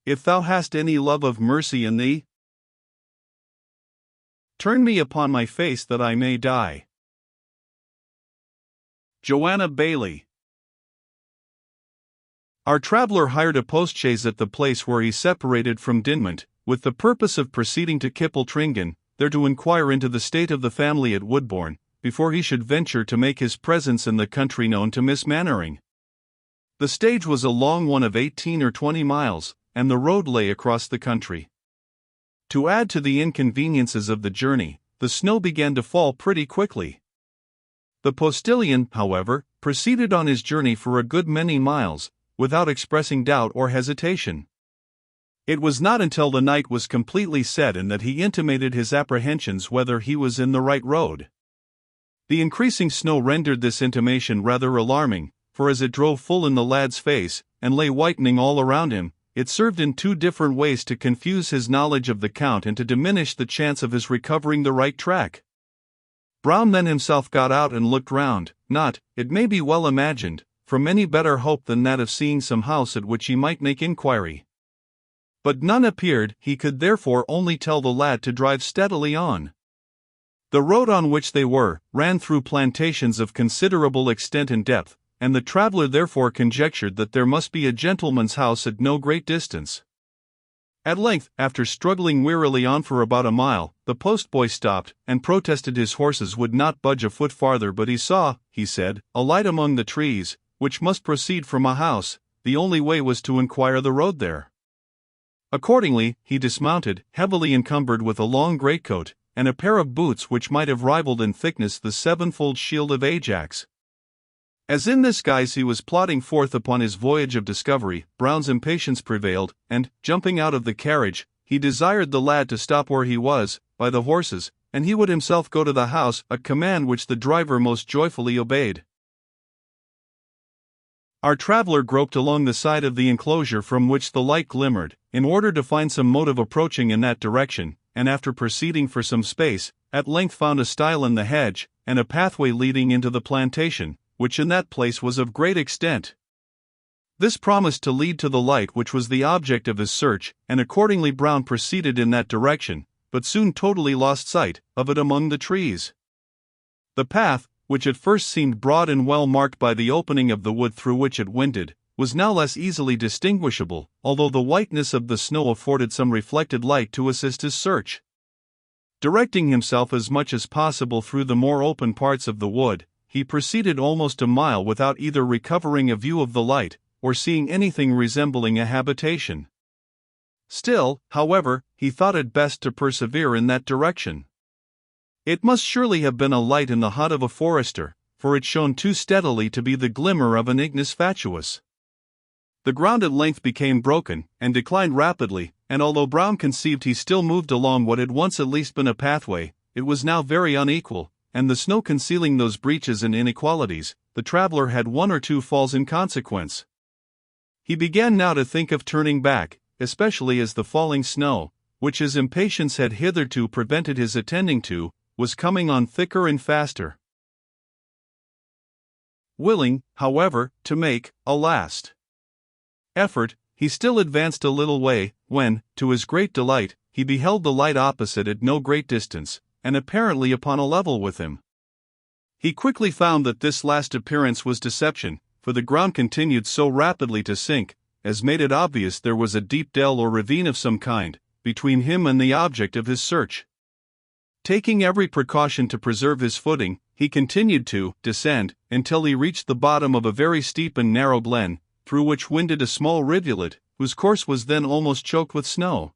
if thou hast any love of mercy in thee, turn me upon my face that I may die. Joanna Bailey. Our traveller hired a postchaise at the place where he separated from Dinmont, with the purpose of proceeding to Kippletringan, there to inquire into the state of the family at Woodbourne, before he should venture to make his presence in the country known to Miss Mannering. The stage was a long one of 18 or 20 miles, and the road lay across the country. To add to the inconveniences of the journey, the snow began to fall pretty quickly. The postilion, however, proceeded on his journey for a good many miles, without expressing doubt or hesitation. It was not until the night was completely set in that he intimated his apprehensions whether he was in the right road. The increasing snow rendered this intimation rather alarming, for as it drove full in the lad's face, and lay whitening all around him, it served in two different ways to confuse his knowledge of the Count and to diminish the chance of his recovering the right track. Brown then himself got out and looked round, not, it may be well imagined, from any better hope than that of seeing some house at which he might make inquiry. But none appeared. He could therefore only tell the lad to drive steadily on. The road on which they were ran through plantations of considerable extent and depth, and the traveller therefore conjectured that there must be a gentleman's house at no great distance. At length, after struggling wearily on for about a mile, the postboy stopped, and protested his horses would not budge a foot farther, but he saw, he said, a light among the trees, which must proceed from a house. The only way was to inquire the road there. Accordingly, he dismounted, heavily encumbered with a long greatcoat, and a pair of boots which might have rivaled in thickness the sevenfold shield of Ajax. As in this guise he was plodding forth upon his voyage of discovery, Brown's impatience prevailed, and, jumping out of the carriage, he desired the lad to stop where he was, by the horses, and he would himself go to the house, a command which the driver most joyfully obeyed. Our traveller groped along the side of the enclosure from which the light glimmered, in order to find some mode of approaching in that direction, and after proceeding for some space, at length found a stile in the hedge, and a pathway leading into the plantation, which in that place was of great extent. This promised to lead to the light which was the object of his search, and accordingly Brown proceeded in that direction, but soon totally lost sight of it among the trees. The path, which at first seemed broad and well marked by the opening of the wood through which it winded, was now less easily distinguishable, although the whiteness of the snow afforded some reflected light to assist his search. Directing himself as much as possible through the more open parts of the wood, he proceeded almost a mile without either recovering a view of the light, or seeing anything resembling a habitation. Still, however, he thought it best to persevere in that direction. It must surely have been a light in the hut of a forester, for it shone too steadily to be the glimmer of an ignis fatuus. The ground at length became broken, and declined rapidly, and although Brown conceived he still moved along what had once at least been a pathway, it was now very unequal, and the snow concealing those breaches and inequalities, the traveller had one or two falls in consequence. He began now to think of turning back, especially as the falling snow, which his impatience had hitherto prevented his attending to, was coming on thicker and faster. Willing, however, to make a last effort, he still advanced a little way, when, to his great delight, he beheld the light opposite at no great distance, and apparently upon a level with him. He quickly found that this last appearance was deception, for the ground continued so rapidly to sink, as made it obvious there was a deep dell or ravine of some kind, between him and the object of his search. Taking every precaution to preserve his footing, he continued to descend, until he reached the bottom of a very steep and narrow glen, through which winded a small rivulet, whose course was then almost choked with snow.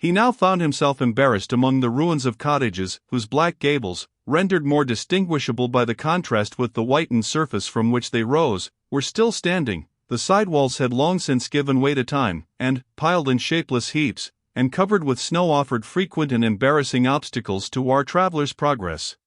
He now found himself embarrassed among the ruins of cottages, whose black gables, rendered more distinguishable by the contrast with the whitened surface from which they rose, were still standing. The side walls had long since given way to time, and, piled in shapeless heaps, and covered with snow, offered frequent and embarrassing obstacles to our traveller's progress.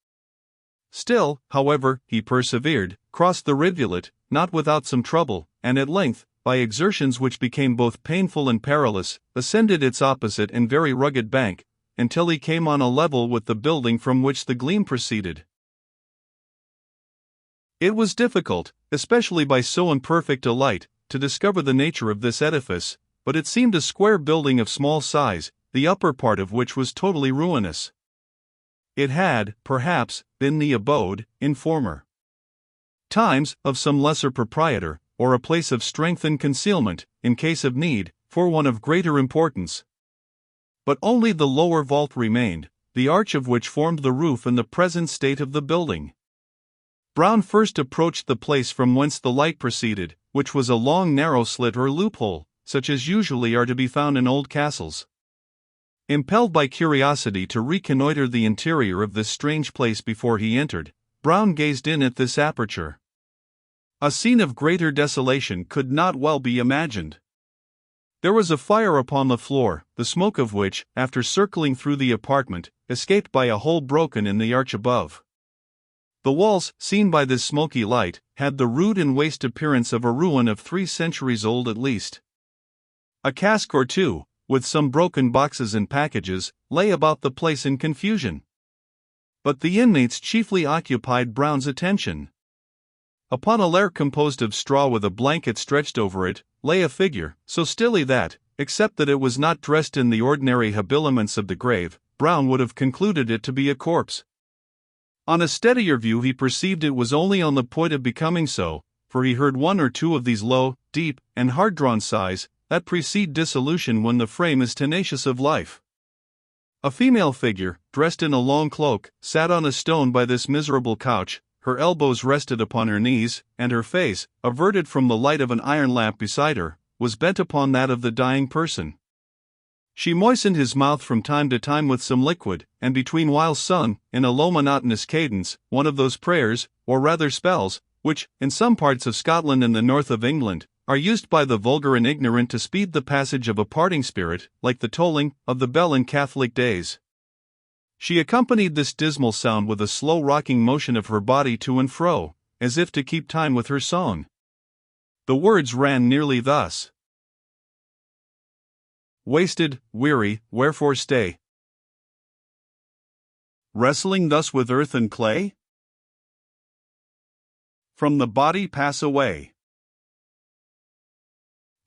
Still, however, he persevered, crossed the rivulet, not without some trouble, and at length, by exertions which became both painful and perilous, ascended its opposite and very rugged bank, until he came on a level with the building from which the gleam proceeded. It was difficult, especially by so imperfect a light, to discover the nature of this edifice, but it seemed a square building of small size, the upper part of which was totally ruinous. It had, perhaps, been the abode, in former times, of some lesser proprietor, or a place of strength and concealment, in case of need, for one of greater importance. But only the lower vault remained, the arch of which formed the roof in the present state of the building. Brown first approached the place from whence the light proceeded, which was a long narrow slit or loophole, such as usually are to be found in old castles. Impelled by curiosity to reconnoiter the interior of this strange place before he entered, Brown gazed in at this aperture. A scene of greater desolation could not well be imagined. There was a fire upon the floor, the smoke of which, after circling through the apartment, escaped by a hole broken in the arch above. The walls, seen by this smoky light, had the rude and waste appearance of a ruin of 3 centuries old at least. A cask or two, with some broken boxes and packages, lay about the place in confusion. But the inmates chiefly occupied Brown's attention. Upon a lair composed of straw with a blanket stretched over it, lay a figure, so stilly that, except that it was not dressed in the ordinary habiliments of the grave, Brown would have concluded it to be a corpse. On a steadier view he perceived it was only on the point of becoming so, for he heard 1 or 2 of these low, deep, and hard-drawn sighs, that precede dissolution when the frame is tenacious of life. A female figure, dressed in a long cloak, sat on a stone by this miserable couch, her elbows rested upon her knees, and her face, averted from the light of an iron lamp beside her, was bent upon that of the dying person. She moistened his mouth from time to time with some liquid, and between whiles sung, in a low monotonous cadence, one of those prayers, or rather spells, which, in some parts of Scotland and the north of England, are used by the vulgar and ignorant to speed the passage of a parting spirit, like the tolling of the bell in Catholic days. She accompanied this dismal sound with a slow rocking motion of her body to and fro, as if to keep time with her song. The words ran nearly thus: "Wasted, weary, wherefore stay? Wrestling thus with earth and clay? From the body pass away.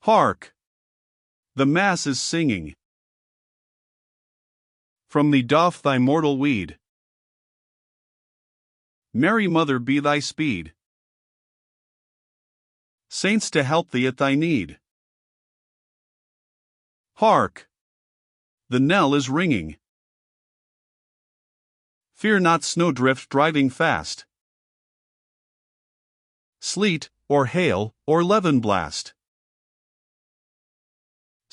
Hark! The mass is singing. From thee doff thy mortal weed. Mary Mother be thy speed. Saints to help thee at thy need. Hark! The knell is ringing. Fear not snowdrift driving fast. Sleet, or hail, or levin blast.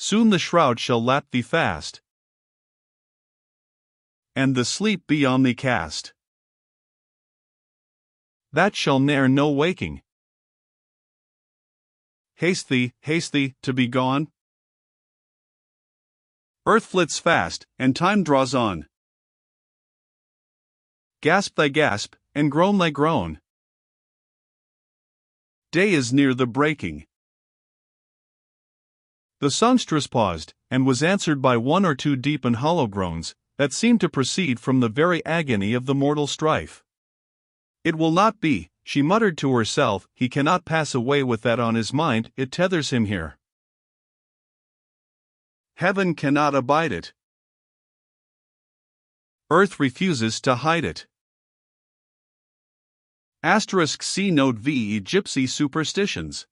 Soon the shroud shall lap thee fast, and the sleep be on thee cast. That shall ne'er no waking. Haste thee, to be gone. Earth flits fast, and time draws on. Gasp thy gasp, and groan thy groan. Day is near the breaking. The songstress paused, and was answered by 1 or 2 deep and hollow groans, that seemed to proceed from the very agony of the mortal strife. It will not be, she muttered to herself, he cannot pass away with that on his mind, it tethers him here. Heaven cannot abide it. Earth refuses to hide it. C note VE Gypsy superstitions.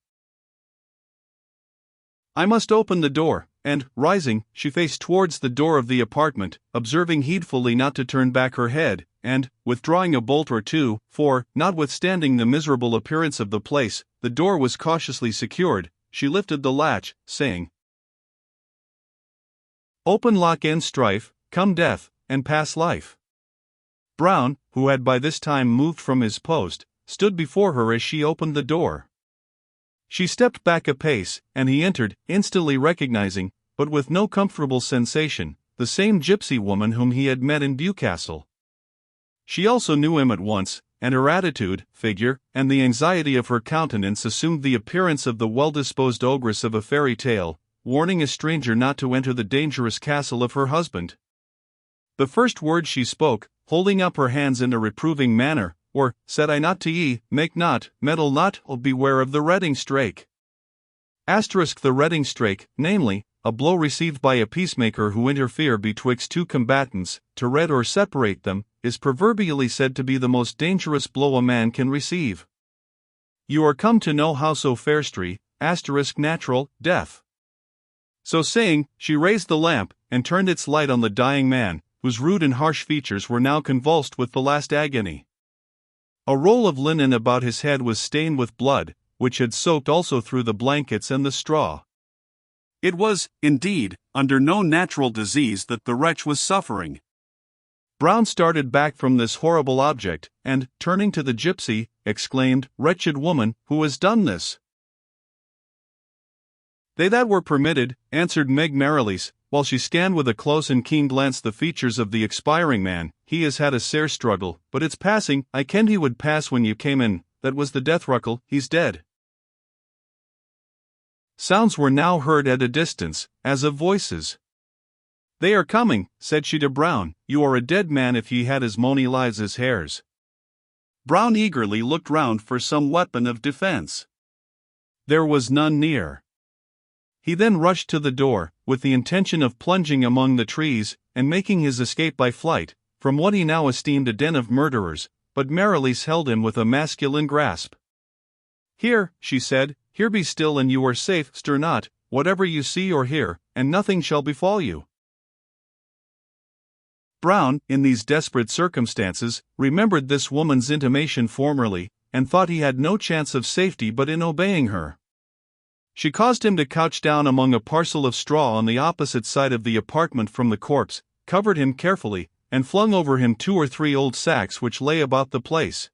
I must open the door, and, rising, she faced towards the door of the apartment, observing heedfully not to turn back her head, and, withdrawing a bolt or 2, for, notwithstanding the miserable appearance of the place, the door was cautiously secured, she lifted the latch, saying, "Open lock end strife, come death, and pass life." Brown, who had by this time moved from his post, stood before her as she opened the door. She stepped back a pace, and he entered, instantly recognizing, but with no comfortable sensation, the same gypsy woman whom he had met in Bewcastle. She also knew him at once, and her attitude, figure, and the anxiety of her countenance assumed the appearance of the well-disposed ogress of a fairy tale, warning a stranger not to enter the dangerous castle of her husband. The first word she spoke, holding up her hands in a reproving manner, or, said I not to ye, make not, meddle not, or beware of the redding strake. The redding strake, namely, a blow received by a peacemaker who interfere betwixt two combatants, to red or separate them, is proverbially said to be the most dangerous blow a man can receive. You are come to know how so fairstry, natural, death. So saying, she raised the lamp, and turned its light on the dying man, whose rude and harsh features were now convulsed with the last agony. A roll of linen about his head was stained with blood, which had soaked also through the blankets and the straw. It was, indeed, under no natural disease that the wretch was suffering. Brown started back from this horrible object, and, turning to the gypsy, exclaimed, "Wretched woman, who has done this?" "They that were permitted," answered Meg merrily, while she scanned with a close and keen glance the features of the expiring man. "He has had a sair struggle, but it's passing. I kenned he would pass when you came in. That was the death ruckle. He's dead." Sounds were now heard at a distance, as of voices. "They are coming," said she to Brown. "You are a dead man if ye had as mony lives as hares." Brown eagerly looked round for some weapon of defense. There was none near. He then rushed to the door, with the intention of plunging among the trees, and making his escape by flight, from what he now esteemed a den of murderers, but Marilyse held him with a masculine grasp. "Here," she said, "here be still and you are safe, stir not, whatever you see or hear, and nothing shall befall you." Brown, in these desperate circumstances, remembered this woman's intimation formerly, and thought he had no chance of safety but in obeying her. She caused him to couch down among a parcel of straw on the opposite side of the apartment from the corpse, covered him carefully, and flung over him 2 or 3 old sacks which lay about the place.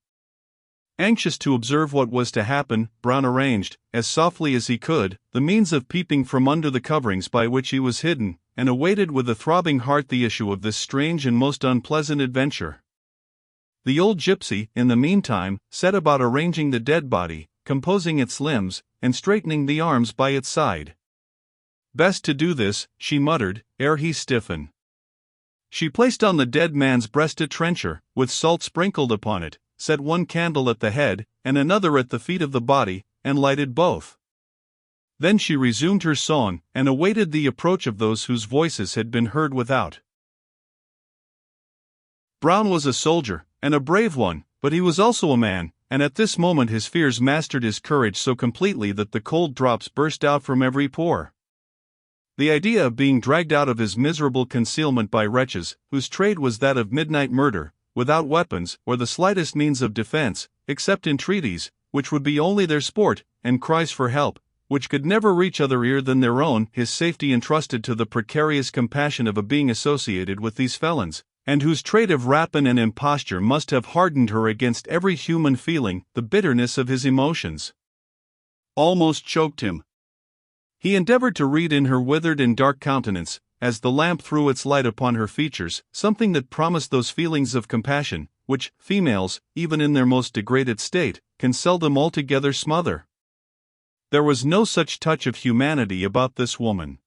Anxious to observe what was to happen, Brown arranged, as softly as he could, the means of peeping from under the coverings by which he was hidden, and awaited with a throbbing heart the issue of this strange and most unpleasant adventure. The old gypsy, in the meantime, set about arranging the dead body, composing its limbs, and straightening the arms by its side. "Best to do this," she muttered, "ere he stiffen." She placed on the dead man's breast a trencher, with salt sprinkled upon it, set one candle at the head, and another at the feet of the body, and lighted both. Then she resumed her song, and awaited the approach of those whose voices had been heard without. Brown was a soldier, and a brave one, but he was also a man, and at this moment his fears mastered his courage so completely that the cold drops burst out from every pore. The idea of being dragged out of his miserable concealment by wretches, whose trade was that of midnight murder, without weapons, or the slightest means of defense, except entreaties, which would be only their sport, and cries for help, which could never reach other ear than their own, his safety entrusted to the precarious compassion of a being associated with these felons, and whose trade of rapine and imposture must have hardened her against every human feeling. The bitterness of his emotions almost choked him. He endeavored to read in her withered and dark countenance, as the lamp threw its light upon her features, something that promised those feelings of compassion, which females, even in their most degraded state, can seldom altogether smother. There was no such touch of humanity about this woman.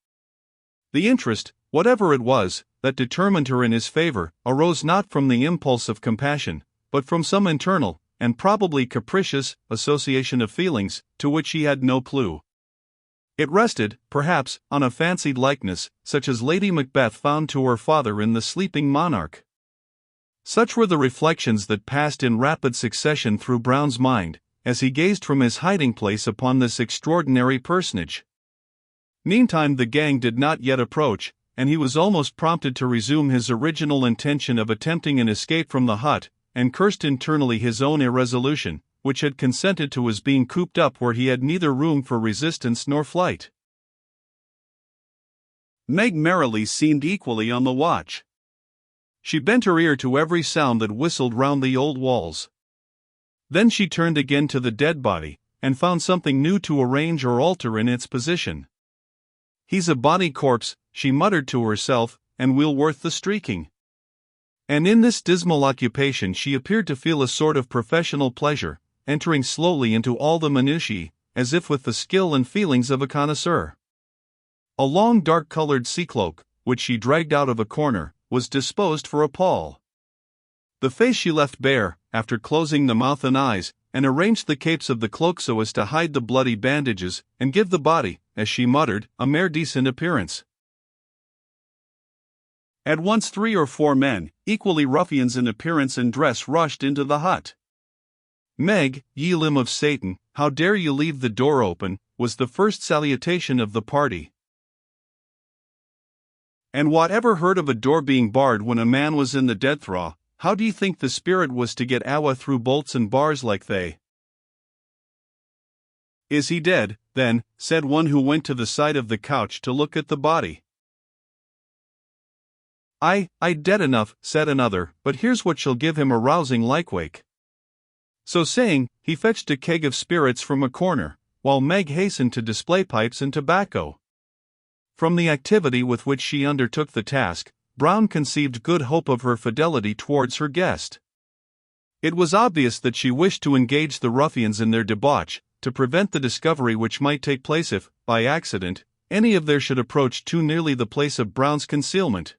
The interest, whatever it was, that determined her in his favor, arose not from the impulse of compassion, but from some internal, and probably capricious, association of feelings, to which he had no clue. It rested, perhaps, on a fancied likeness, such as Lady Macbeth found to her father in the sleeping monarch. Such were the reflections that passed in rapid succession through Brown's mind, as he gazed from his hiding-place upon this extraordinary personage. Meantime the gang did not yet approach, and he was almost prompted to resume his original intention of attempting an escape from the hut, and cursed internally his own irresolution, which had consented to his being cooped up where he had neither room for resistance nor flight. Meg Marilyse seemed equally on the watch. She bent her ear to every sound that whistled round the old walls. Then she turned again to the dead body, and found something new to arrange or alter in its position. "He's a bonny corpse," she muttered to herself, "and weel worth the streaking." And in this dismal occupation she appeared to feel a sort of professional pleasure, entering slowly into all the minutiae, as if with the skill and feelings of a connoisseur. A long dark-colored sea-cloak, which she dragged out of a corner, was disposed for a pall. The face she left bare, after closing the mouth and eyes, and arranged the capes of the cloak so as to hide the bloody bandages, and give the body, as she muttered, a mere decent appearance. At once 3 or 4 men, equally ruffians in appearance and dress, rushed into the hut. "Meg, ye limb of Satan, how dare you leave the door open?" was the first salutation of the party. And whatever heard of a door being barred when a man was in the dead thraw, how do you think the spirit was to get awa through bolts and bars like they? "Is he dead, then?" said one who went to the side of the couch to look at the body. "Aye, dead enough," said another, "but here's what shall give him a rousing likewake." So saying, he fetched a keg of spirits from a corner, while Meg hastened to display pipes and tobacco. From the activity with which she undertook the task, Brown conceived good hope of her fidelity towards her guest. It was obvious that she wished to engage the ruffians in their debauch, to prevent the discovery which might take place if, by accident, any of theirs should approach too nearly the place of Brown's concealment.